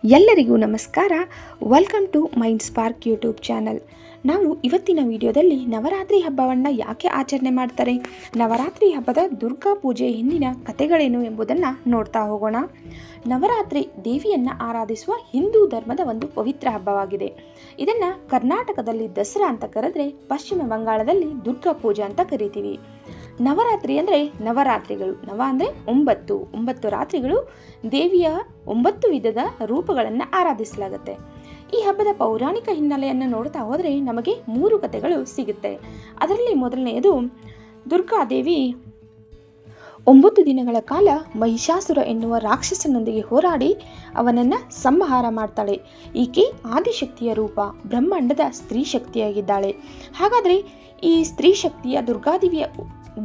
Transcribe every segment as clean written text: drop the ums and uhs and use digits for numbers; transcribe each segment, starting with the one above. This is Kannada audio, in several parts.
ಎಲ್ಲರಿಗೂ ನಮಸ್ಕಾರ. Welcome to Mind Spark YouTube channel. ನಾವು ಇವತ್ತಿನ ವಿಡಿಯೋದಲ್ಲಿ ನವರಾತ್ರಿ ಹಬ್ಬವನ್ನು ಯಾಕೆ ಆಚರಣೆ ಮಾಡ್ತಾರೆ, ನವರಾತ್ರಿ ಹಬ್ಬದ ದುರ್ಗಾ ಪೂಜೆ ಹಿಂದಿನ ಕಥೆಗಳೇನು ಎಂಬುದನ್ನು ನೋಡ್ತಾ ಹೋಗೋಣ. ನವರಾತ್ರಿ ದೇವಿಯನ್ನು ಆರಾಧಿಸುವ ಹಿಂದೂ ಧರ್ಮದ ಒಂದು ಪವಿತ್ರ ಹಬ್ಬವಾಗಿದೆ. ಇದನ್ನು ಕರ್ನಾಟಕದಲ್ಲಿ ದಸರಾ ಅಂತ ಕರೆದ್ರೆ, ಪಶ್ಚಿಮ ಬಂಗಾಳದಲ್ಲಿ ದುರ್ಗಾ ಪೂಜೆ ಅಂತ ಕರಿತೀವಿ. ನವರಾತ್ರಿ ಅಂದರೆ ನವರಾತ್ರಿಗಳು, ನವ ಅಂದರೆ 9 ರಾತ್ರಿಗಳು ದೇವಿಯ 9 ವಿಧದ ರೂಪಗಳನ್ನು ಆರಾಧಿಸಲಾಗುತ್ತೆ. ಈ ಹಬ್ಬದ ಪೌರಾಣಿಕ ಹಿನ್ನೆಲೆಯನ್ನು ನೋಡ್ತಾ ಹೋದರೆ ನಮಗೆ 3 ಕಥೆಗಳು ಸಿಗುತ್ತೆ. ಅದರಲ್ಲಿ ಮೊದಲನೆಯದು, ದುರ್ಗಾದೇವಿ 9 ದಿನಗಳ ಕಾಲ ಮಹಿಷಾಸುರ ಎನ್ನುವ ರಾಕ್ಷಸನೊಂದಿಗೆ ಹೋರಾಡಿ ಅವನನ್ನು ಸಂಹಾರ ಮಾಡ್ತಾಳೆ. ಈಕೆ ಆದಿಶಕ್ತಿಯ ರೂಪ, ಬ್ರಹ್ಮಾಂಡದ ಸ್ತ್ರೀ ಶಕ್ತಿಯಾಗಿದ್ದಾಳೆ. ಹಾಗಾದರೆ ಈ ಸ್ತ್ರೀ ಶಕ್ತಿಯ ದುರ್ಗಾದೇವಿಯ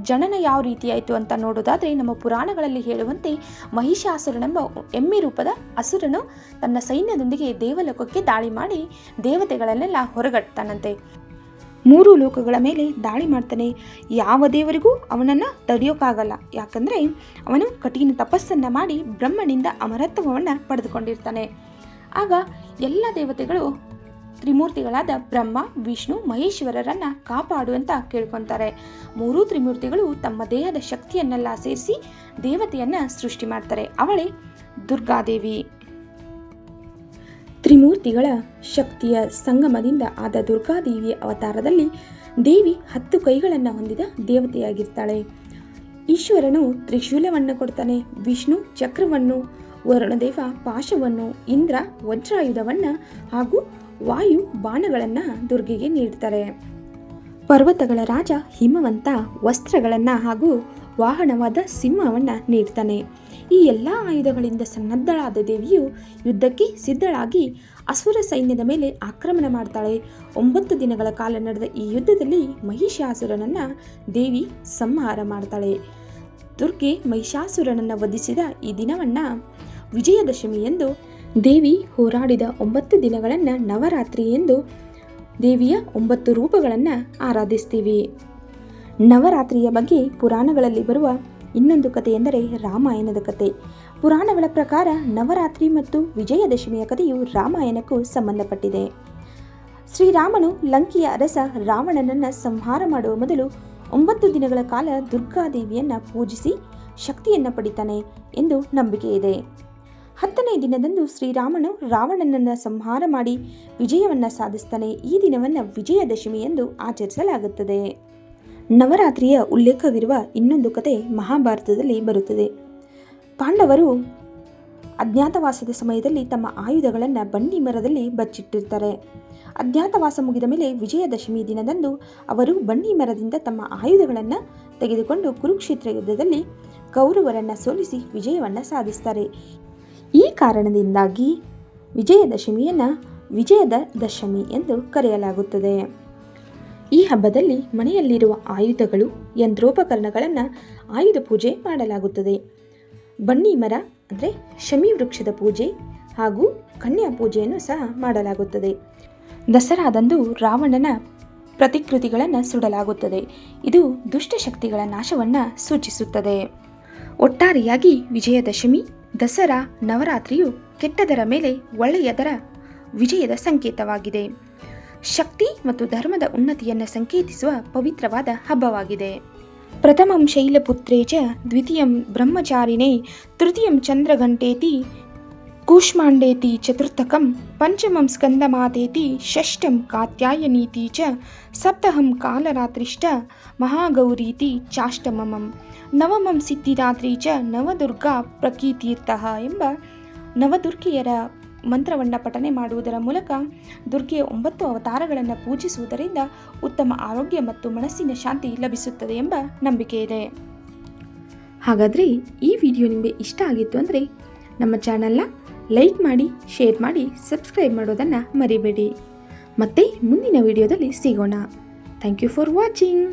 ಜನನ ಯಾವ ರೀತಿಯಾಯಿತು ಅಂತ ನೋಡೋದಾದರೆ, ನಮ್ಮ ಪುರಾಣಗಳಲ್ಲಿ ಹೇಳುವಂತೆ ಮಹಿಷಾಸುರನೆಂಬ ಎಮ್ಮೆ ರೂಪದ ಅಸುರನು ತನ್ನ ಸೈನ್ಯದೊಂದಿಗೆ ದೇವಲೋಕಕ್ಕೆ ದಾಳಿ ಮಾಡಿ ದೇವತೆಗಳನ್ನೆಲ್ಲ ಹೊರಗಟ್ತಾನಂತೆ. 3 ಲೋಕಗಳ ಮೇಲೆ ದಾಳಿ ಮಾಡ್ತಾನೆ. ಯಾವ ದೇವರಿಗೂ ಅವನನ್ನು ತಡೆಯೋಕ್ಕಾಗಲ್ಲ. ಯಾಕಂದರೆ ಅವನು ಕಠಿಣ ತಪಸ್ಸನ್ನು ಮಾಡಿ ಬ್ರಹ್ಮನಿಂದ ಅಮರತ್ವವನ್ನು ಪಡೆದುಕೊಂಡಿರ್ತಾನೆ. ಆಗ ಎಲ್ಲ ದೇವತೆಗಳು ತ್ರಿಮೂರ್ತಿಗಳಾದ ಬ್ರಹ್ಮ, ವಿಷ್ಣು, ಮಹೇಶ್ವರರನ್ನ ಕಾಪಾಡುವಂತ ಕೇಳ್ಕೊತಾರೆ. 3 ತ್ರಿಮೂರ್ತಿಗಳು ತಮ್ಮ ದೇಹದ ಶಕ್ತಿಯನ್ನೆಲ್ಲ ಸೇರಿಸಿ ದೇವತೆಯನ್ನ ಸೃಷ್ಟಿ ಮಾಡ್ತಾರೆ. ಅವಳೇ ದುರ್ಗಾದೇವಿ. ತ್ರಿಮೂರ್ತಿಗಳ ಶಕ್ತಿಯ ಸಂಗಮದಿಂದ ಆದ ದುರ್ಗಾದೇವಿಯ ಅವತಾರದಲ್ಲಿ ದೇವಿ 10 ಕೈಗಳನ್ನು ಹೊಂದಿದ ದೇವತೆಯಾಗಿರ್ತಾಳೆ. ಈಶ್ವರನು ತ್ರಿಶೂಲವನ್ನು ಕೊಡ್ತಾನೆ, ವಿಷ್ಣು ಚಕ್ರವನ್ನು, ವರುಣದೇವ ಪಾಶವನ್ನು, ಇಂದ್ರ ವಜ್ರಾಯುಧವನ್ನು ಹಾಗೂ ವಾಯು ಬಾಣಗಳನ್ನು ದುರ್ಗೆಗೆ ನೀಡ್ತಾರೆ. ಪರ್ವತಗಳ ರಾಜ ಹಿಮವಂತ ವಸ್ತ್ರಗಳನ್ನು ಹಾಗೂ ವಾಹನವಾದ ಸಿಂಹವನ್ನು ನೀಡ್ತಾನೆ. ಈ ಎಲ್ಲ ಆಯುಧಗಳಿಂದ ಸನ್ನದ್ಧಳಾದ ದೇವಿಯು ಯುದ್ಧಕ್ಕೆ ಸಿದ್ಧಳಾಗಿ ಅಸುರ ಸೈನ್ಯದ ಮೇಲೆ ಆಕ್ರಮಣ ಮಾಡ್ತಾಳೆ. 9 ದಿನಗಳ ಕಾಲ ನಡೆದ ಈ ಯುದ್ಧದಲ್ಲಿ ಮಹಿಷಾಸುರನನ್ನು ದೇವಿ ಸಂಹಾರ ಮಾಡ್ತಾಳೆ. ದುರ್ಗೆ ಮಹಿಷಾಸುರನನ್ನು ವಧಿಸಿದ ಈ ದಿನವನ್ನು ವಿಜಯದಶಮಿ ಎಂದು, ದೇವಿ ಹೋರಾಡಿದ 9 ದಿನಗಳನ್ನು ನವರಾತ್ರಿ ಎಂದು ದೇವಿಯ 9 ರೂಪಗಳನ್ನು ಆರಾಧಿಸ್ತೀವಿ. ನವರಾತ್ರಿಯ ಬಗ್ಗೆ ಪುರಾಣಗಳಲ್ಲಿ ಬರುವ ಇನ್ನೊಂದು ಕಥೆ ಎಂದರೆ ರಾಮಾಯಣದ ಕಥೆ. ಪುರಾಣಗಳ ಪ್ರಕಾರ ನವರಾತ್ರಿ ಮತ್ತು ವಿಜಯದಶಮಿಯ ಕಥೆಯು ರಾಮಾಯಣಕ್ಕೂ ಸಂಬಂಧಪಟ್ಟಿದೆ. ಶ್ರೀರಾಮನು ಲಂಕೆಯ ಅರಸ ರಾವಣನನ್ನು ಸಂಹಾರ ಮಾಡುವ ಮೊದಲು 9 ದಿನಗಳ ಕಾಲ ದುರ್ಗಾದೇವಿಯನ್ನು ಪೂಜಿಸಿ ಶಕ್ತಿಯನ್ನು ಪಡಿತಾನೆ ಎಂದು ನಂಬಿಕೆ ಇದೆ. 10ನೇ ದಿನದಂದು ಶ್ರೀರಾಮನು ರಾವಣನನ್ನು ಸಂಹಾರ ಮಾಡಿ ವಿಜಯವನ್ನು ಸಾಧಿಸ್ತಾನೆ. ಈ ದಿನವನ್ನು ವಿಜಯದಶಮಿ ಎಂದು ಆಚರಿಸಲಾಗುತ್ತದೆ. ನವರಾತ್ರಿಯ ಉಲ್ಲೇಖವಿರುವ ಇನ್ನೊಂದು ಕತೆ ಮಹಾಭಾರತದಲ್ಲಿ ಬರುತ್ತದೆ. ಪಾಂಡವರು ಅಜ್ಞಾತವಾಸದ ಸಮಯದಲ್ಲಿ ತಮ್ಮ ಆಯುಧಗಳನ್ನು ಬಂಡಿ ಮರದಲ್ಲಿ ಬಚ್ಚಿಟ್ಟಿರ್ತಾರೆ. ಅಜ್ಞಾತವಾಸ ಮುಗಿದ ಮೇಲೆ ವಿಜಯದಶಮಿ ದಿನದಂದು ಅವರು ಬಂಡಿ ಮರದಿಂದ ತಮ್ಮ ಆಯುಧಗಳನ್ನು ತೆಗೆದುಕೊಂಡು ಕುರುಕ್ಷೇತ್ರ ಯುದ್ಧದಲ್ಲಿ ಕೌರವರನ್ನು ಸೋಲಿಸಿ ವಿಜಯವನ್ನು ಸಾಧಿಸ್ತಾರೆ. ಈ ಕಾರಣದಿಂದಾಗಿ ವಿಜಯದಶಮಿಯನ್ನು ವಿಜಯದ ದಶಮಿ ಎಂದು ಕರೆಯಲಾಗುತ್ತದೆ. ಈ ಹಬ್ಬದಲ್ಲಿ ಮನೆಯಲ್ಲಿರುವ ಆಯುಧಗಳು, ಯಂತ್ರೋಪಕರಣಗಳನ್ನು ಆಯುಧ ಪೂಜೆ ಮಾಡಲಾಗುತ್ತದೆ. ಬನ್ನಿ ಮರ ಅಂದರೆ ಶಮಿ ವೃಕ್ಷದ ಪೂಜೆ ಹಾಗೂ ಕನ್ಯಾ ಪೂಜೆಯನ್ನು ಸಹ ಮಾಡಲಾಗುತ್ತದೆ. ದಸರಾದಂದು ರಾವಣನ ಪ್ರತಿಕೃತಿಗಳನ್ನು ಸುಡಲಾಗುತ್ತದೆ. ಇದು ದುಷ್ಟಶಕ್ತಿಗಳ ನಾಶವನ್ನು ಸೂಚಿಸುತ್ತದೆ. ಒಟ್ಟಾರೆಯಾಗಿ ವಿಜಯದಶಮಿ, ದಸರಾ, ನವರಾತ್ರಿಯು ಕೆಟ್ಟದರ ಮೇಲೆ ಒಳ್ಳೆಯದರ ವಿಜಯದ ಸಂಕೇತವಾಗಿದೆ. ಶಕ್ತಿ ಮತ್ತು ಧರ್ಮದ ಉನ್ನತಿಯನ್ನು ಸಂಕೇತಿಸುವ ಪವಿತ್ರವಾದ ಹಬ್ಬವಾಗಿದೆ. ಪ್ರಥಮಂ ಶೈಲಪುತ್ರೇ ಚ, ದ್ವಿತೀಯಂ ಬ್ರಹ್ಮಚಾರಿಣೇ, ತೃತೀಯಂ ಚಂದ್ರಘಂಟೇತಿ, ಕೂಷ್ಮಾಂಡೇತಿ, ಚತುರ್ಥಕಂ ಪಂಚಮಂ ಸ್ಕಂದಮಾತೇತಿ, ಷಷ್ಠಂ ಕಾತ್ಯಾಯನೀತಿ ಚ, ಸಪ್ತಮಂ ಕಾಲರಾತ್ರಿಶ್ಚ ಮಹಾಗೌರೀತಿ ಚಾಷ್ಟಮಂ, ನವಮಂ ಸಿದ್ಧಿರಾತ್ರಿ ಚ ನವದುರ್ಗಾ ಪ್ರಕೀರ್ತಿತಃ ಎಂಬ ನವದುರ್ಗೆಯರ ಮಂತ್ರವನ್ನು ಪಠನೆ ಮಾಡುವುದರ ಮೂಲಕ ದುರ್ಗೆಯ 9 ಅವತಾರಗಳನ್ನು ಪೂಜಿಸುವುದರಿಂದ ಉತ್ತಮ ಆರೋಗ್ಯ ಮತ್ತು ಮನಸ್ಸಿನ ಶಾಂತಿ ಲಭಿಸುತ್ತದೆ ಎಂಬ ನಂಬಿಕೆ ಇದೆ. ಹಾಗಾದರೆ ಈ ವಿಡಿಯೋ ನಿಮಗೆ ಇಷ್ಟ ಆಗಿತ್ತು ಅಂದರೆ ನಮ್ಮ ಚಾನಲ್ನ ಲೈಕ್ ಮಾಡಿ, ಶೇರ್ ಮಾಡಿ, ಸಬ್ಸ್ಕ್ರೈಬ್ ಮಾಡೋದನ್ನು ಮರಿಬೇಡಿ. ಮತ್ತೆ ಮುಂದಿನ ವಿಡಿಯೋದಲ್ಲಿ ಸಿಗೋಣ. Thank you for watching.